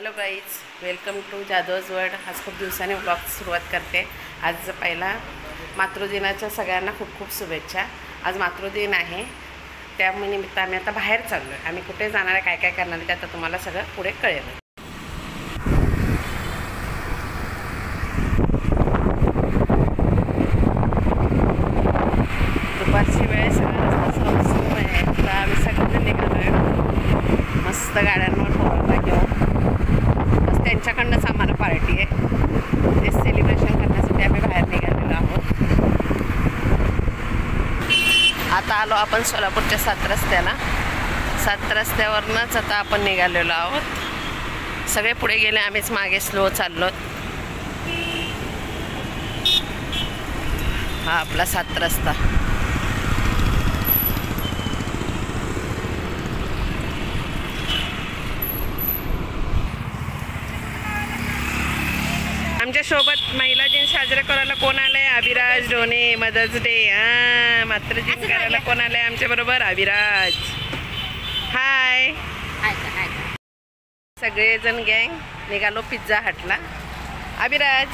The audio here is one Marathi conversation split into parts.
Hello guys, welcome to Jadhav's world. आज खूप दिवसांनी ब्लॉग सुरुवात करते. आज पहिला मातृदिनाच्या सगळ्यांना खूप खूप शुभेच्छा. आज मातृदिन आहे, त्यानिमित्त आम्ही आता बाहेर चाललो आहे. आम्ही कुठे जाणार आहे, काय काय करणार आहे, ते आता तुम्हाला सगळं पुढे कळेल. दुपारची वेळ सगळं आहे. आता आम्ही सगळं निघालो आहे मस्त गाड्यांवर पोरांना घेऊन. बस त्यांच्याकडनंच आम्हाला पार्टी आहे. ते सेलिब्रेशन करण्यासाठी आम्ही बाहेर निघालेलो आहोत. आता आलो आपण सोलापूरच्या 7 रस्त्याला. 7 रस्त्यावरनंच आता आपण निघालेलो आहोत. सगळे पुढे गेले, आम्हीच मागे स्लो चाललो. हा आपला 7 रस्ता. आमच्या सोबत महिला दिन साजरा करायला कोण आलंय? अभिराज डोने. मदर्स डे मातृदिन करायला कोण आलंय आमच्या बरोबर? अभिराज. हाय. सगळेजण गँग निघालो पिझ्झा हटला. अभिराज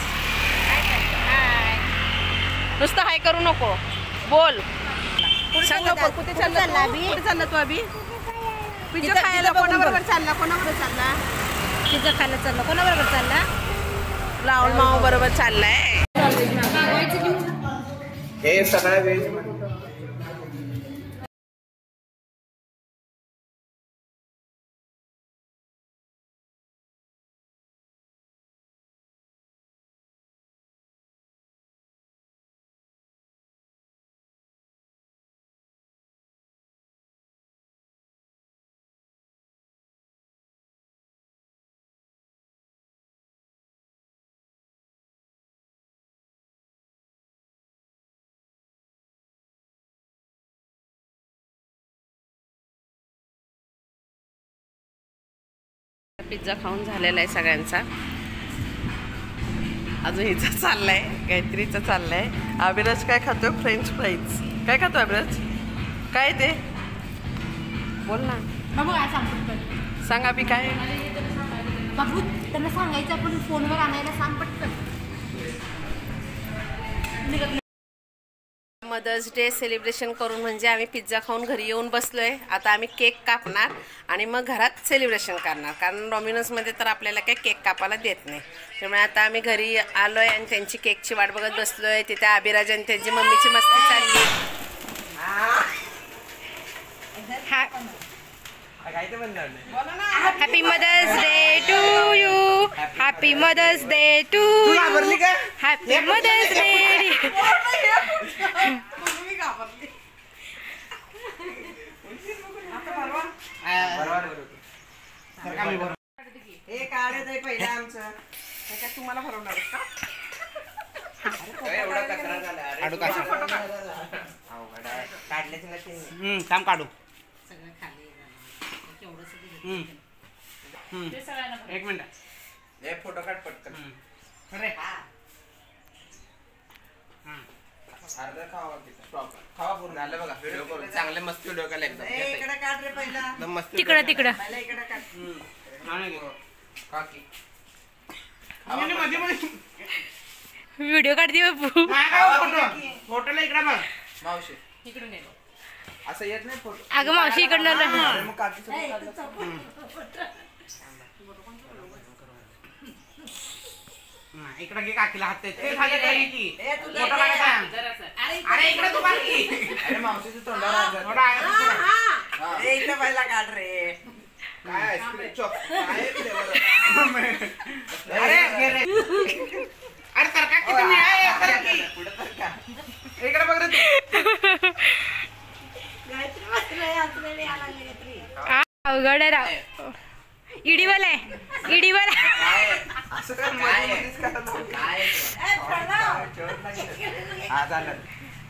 नुसतं हाय करू नको, बोल. सांग कुठे चालला? कुठे चालला तू? अभि पिझ्झा खायला कोणाबरोबर चालला? कोणाबरोबर चालला? पिझ्झा खायला चालला. कोणाबरोबर चालला? राहुल माऊ बरोबर चाललाय. हे सगळं वेज पिझ्झा खाऊन झालेला आहे सगळ्यांचा. अजून हिचा चाललाय, गायत्रीचा चाललाय. अभिराज काय खातोय? French fries. काय खातो अभिराज? काय ते बोल ना. बाबू काय सांगतो? सांग अभि काय? बाबू त्यांना सांगायचं आपण फोनवर आणायला सांग पटकन. मदर्स डे सेलिब्रेशन करून म्हणजे आम्ही पिझ्झा खाऊन घरी येऊन बसलोय. आता आम्ही केक कापणार आणि मग घरात सेलिब्रेशन करणार, कारण डॉमिनोजमध्ये तर आपल्याला काही केक कापायला देत नाही. त्यामुळे आता आम्ही घरी आलोय आणि त्यांची केकची वाट बघत बसलोय. तिथे अभिराज आणि त्यांची मम्मीची मस्ती चालली. Happy mother's day to you. Happy mother's day to you. Happy mother's day. तुम्हाला भरवणार का? काम काढू. एक मिनिट, हे फोटो काढ पटकन. अरे खावा पूर्ण झालं बघा. व्हिडिओ करून चांगले मस्त व्हिडिओ काढले एकदम. इकडे काढ रे पहिला. एकदम मस्त तिकडं तिकडं इकडे काढ. काकी व्हिडिओ काढते बाबू. फोटोला इकडे बघ. मावशी इकडून येतो. असं येत नाही फोटो. अगं मावशी इकडनं मग काकी इकडे घे काकीला हात. अरे इकडे तू बाकी. अरे मावशीचं तोंडावर इकडे पहिला काढ रे. काय अरे तरका किती इकडे बघ रे तू. अवघड आहे राव. इडीवल आहे, इडीवल.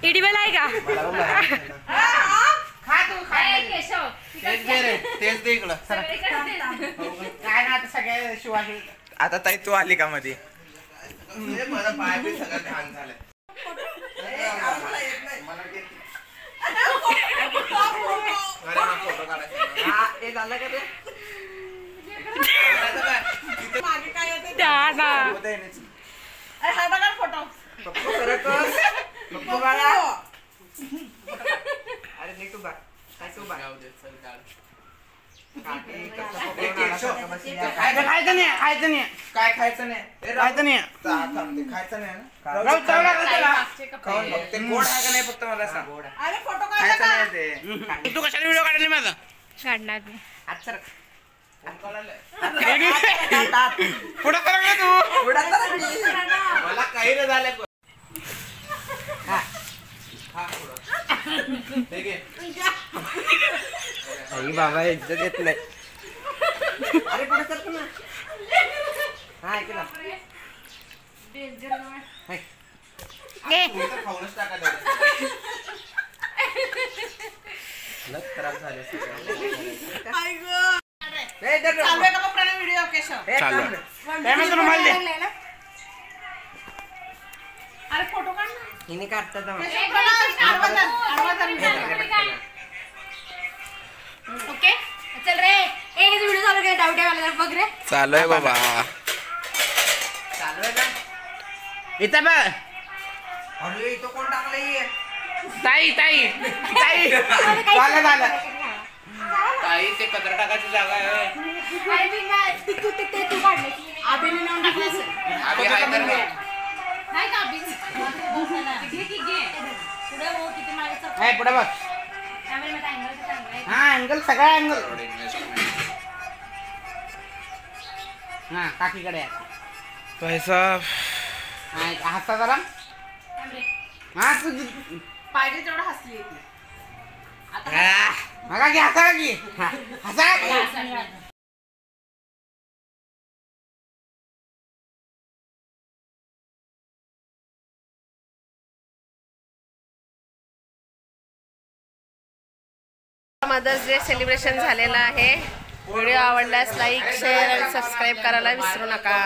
इडीवल आहे का? तेच दे इकडं. काय ना आता सगळ्या शिवाजी. आता ताई तू आली का मध्ये? मला पाय बी सगळं घाण झालं. अरे फोटो काढायचा. झालं का ते? अरे नीट उभा काय तू उभा खायचं नाही काय खायचं नाही खायचं नाही थांब, ते खायचं नाही ना राहू, चव लागलं त्याला. खाऊन बघ. ते गोड आहे का नाही फक्त मला सांग अरे फोटो खायचं नाही ते तू कशाला व्हिडिओ काढले माझा काढणार मी. पुढं कर ना तू मला काही नाही झालं आई बाबा इज्जत येत नाही अरे पुढे कर ना हा ऐकलं खाऊनच टाका खराब झाले व्हिडिओ केशव चालू रुमाल दे अरे फोटो काढ ना हिने काढतात ओके चल रे एक व्हिडिओ चालू केला डाऊट आहे बघ रे. चालू आहे बाबा चालू आहे ना इथं बघ अरे इथं कोण टाकलंय ताई झालं ताई ते कचरा टाकायची जागा आहे तू काढले अभिनय नेऊन टाकलं असेल. अरे हाय तर नाही. नाही का अभि घे पुढे हो किती मागे हाय पुढे बघ कॅमेरा अँगल हा अँगल सगळा अँगल हा काकीकडे आहे पैसा हसा जरा हा तू पाहिजे तेवढं हसली ती. मगा की हसा की हसा मदर्स डे सेलिब्रेशन झालेला आहे. व्हिडिओ आवडल्यास लाईक शेअर आणि सबस्क्राईब करायला विसरू नका.